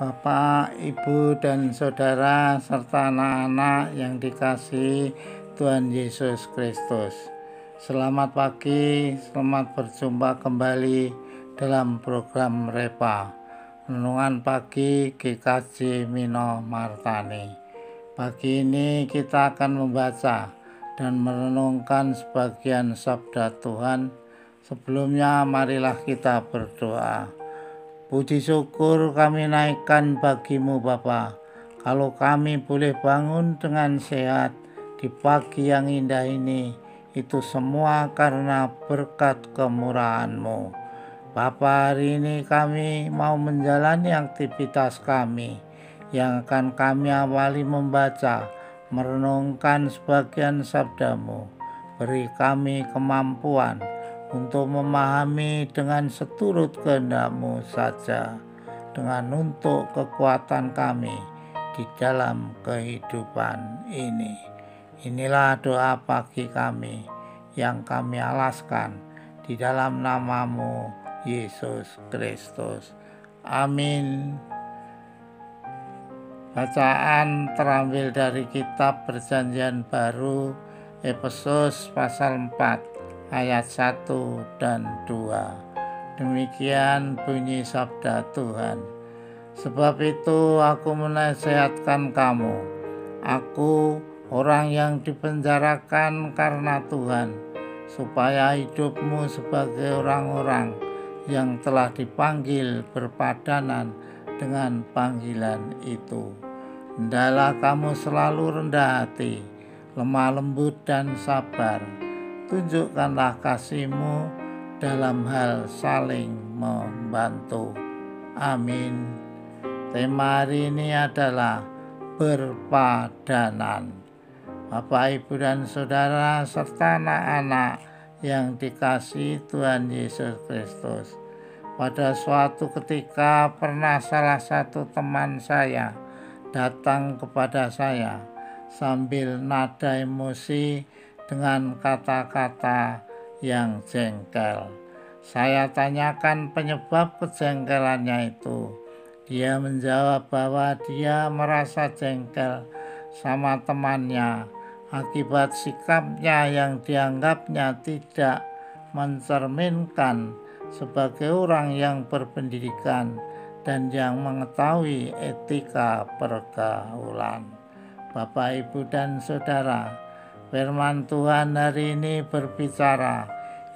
Bapak, Ibu, dan Saudara, serta anak-anak yang dikasihi Tuhan Yesus Kristus. Selamat pagi, selamat berjumpa kembali dalam program Repa, Renungan Pagi GKJ Mino Martani. Pagi ini kita akan membaca dan merenungkan sebagian sabda Tuhan. Sebelumnya marilah kita berdoa. Puji syukur kami naikkan bagimu Bapa, kalau kami boleh bangun dengan sehat di pagi yang indah ini, itu semua karena berkat kemurahan-Mu. Bapa, hari ini kami mau menjalani aktivitas kami, yang akan kami awali membaca, merenungkan sebagian sabda-Mu. Beri kami kemampuan untuk memahami dengan seturut kehendak-Mu saja, dengan untuk kekuatan kami di dalam kehidupan ini. Inilah doa pagi kami yang kami alaskan di dalam nama-Mu, Yesus Kristus. Amin. Bacaan terambil dari kitab Perjanjian Baru, Efesus pasal 4. Ayat 1 dan 2. Demikian bunyi sabda Tuhan. Sebab itu aku menasihatkan kamu, aku orang yang dipenjarakan karena Tuhan, supaya hidupmu sebagai orang-orang yang telah dipanggil berpadanan dengan panggilan itu. Hendaklah kamu selalu rendah hati, lemah lembut dan sabar. Tunjukkanlah kasih-Mu dalam hal saling membantu. Amin. Tema hari ini adalah berpadanan. Bapak, Ibu, dan Saudara, serta anak-anak yang dikasihi Tuhan Yesus Kristus. Pada suatu ketika pernah salah satu teman saya datang kepada saya sambil nada emosi dengan kata-kata yang jengkel. Saya tanyakan penyebab kejengkelannya itu. Dia menjawab bahwa dia merasa jengkel sama temannya akibat sikapnya yang dianggapnya tidak mencerminkan sebagai orang yang berpendidikan dan yang mengetahui etika pergaulan. Bapak, Ibu, dan Saudara, firman Tuhan hari ini berbicara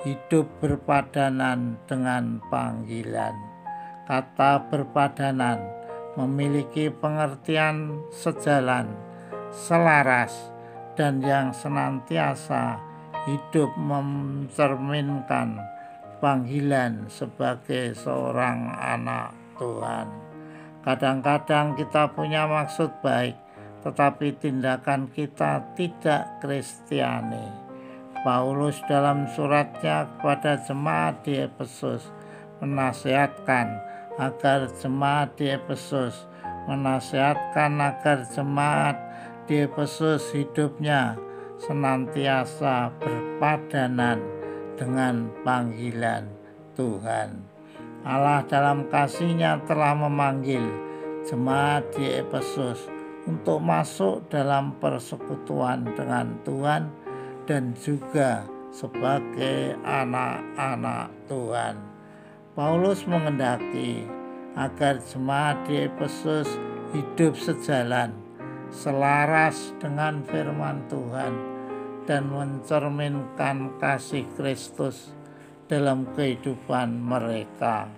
hidup berpadanan dengan panggilan. Kata berpadanan memiliki pengertian sejalan, selaras, dan yang senantiasa hidup mencerminkan panggilan sebagai seorang anak Tuhan. Kadang-kadang kita punya maksud baik, tetapi tindakan kita tidak Kristiani. Paulus dalam suratnya kepada jemaat di Efesus menasihatkan agar jemaat di Efesus hidupnya senantiasa berpadanan dengan panggilan Tuhan. Allah dalam kasih-Nya telah memanggil jemaat di Efesus untuk masuk dalam persekutuan dengan Tuhan dan juga sebagai anak-anak Tuhan. Paulus menghendaki agar jemaat di Efesus hidup sejalan, selaras dengan firman Tuhan, dan mencerminkan kasih Kristus dalam kehidupan mereka.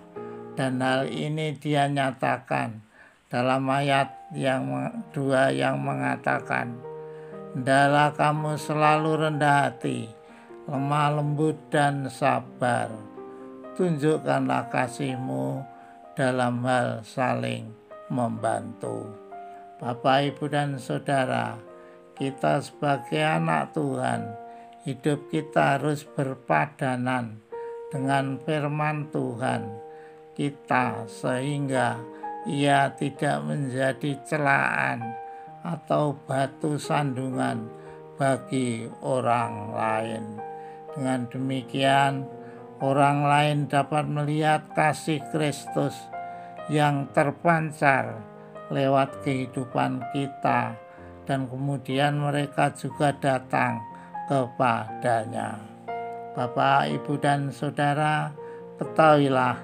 Dan hal ini dia nyatakan dalam ayat yang 2 yang mengatakan, hendaklah kamu selalu rendah hati, lemah lembut dan sabar. Tunjukkanlah kasih-Mu dalam hal saling membantu. Bapak, Ibu, dan Saudara, kita sebagai anak Tuhan, hidup kita harus berpadanan dengan firman Tuhan kita sehingga ia tidak menjadi celaan atau batu sandungan bagi orang lain. Dengan demikian, orang lain dapat melihat kasih Kristus yang terpancar lewat kehidupan kita, dan kemudian mereka juga datang kepadanya. Bapak, Ibu, dan Saudara, ketahuilah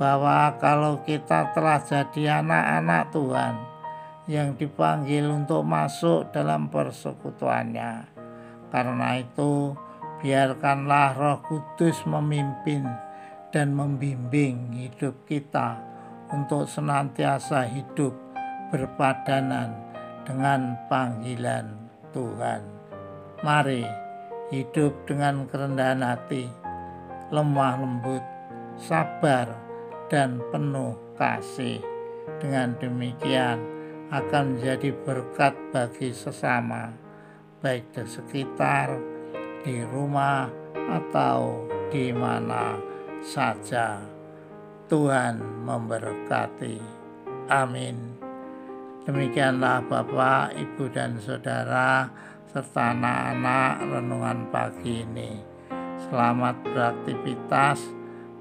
bahwa kalau kita telah jadi anak-anak Tuhan yang dipanggil untuk masuk dalam persekutuannya, karena itu biarkanlah Roh Kudus memimpin dan membimbing hidup kita untuk senantiasa hidup berpadanan dengan panggilan Tuhan. Mari hidup dengan kerendahan hati, lemah lembut, sabar, dan penuh kasih. Dengan demikian akan menjadi berkat bagi sesama, baik di sekitar, di rumah, atau di mana saja. Tuhan memberkati. Amin. Demikianlah Bapak, Ibu, dan Saudara, serta anak-anak renungan pagi ini. Selamat beraktivitas,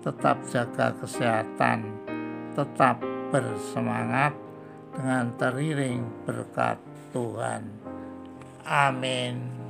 tetap jaga kesehatan, tetap bersemangat dengan teriring berkat Tuhan. Amin.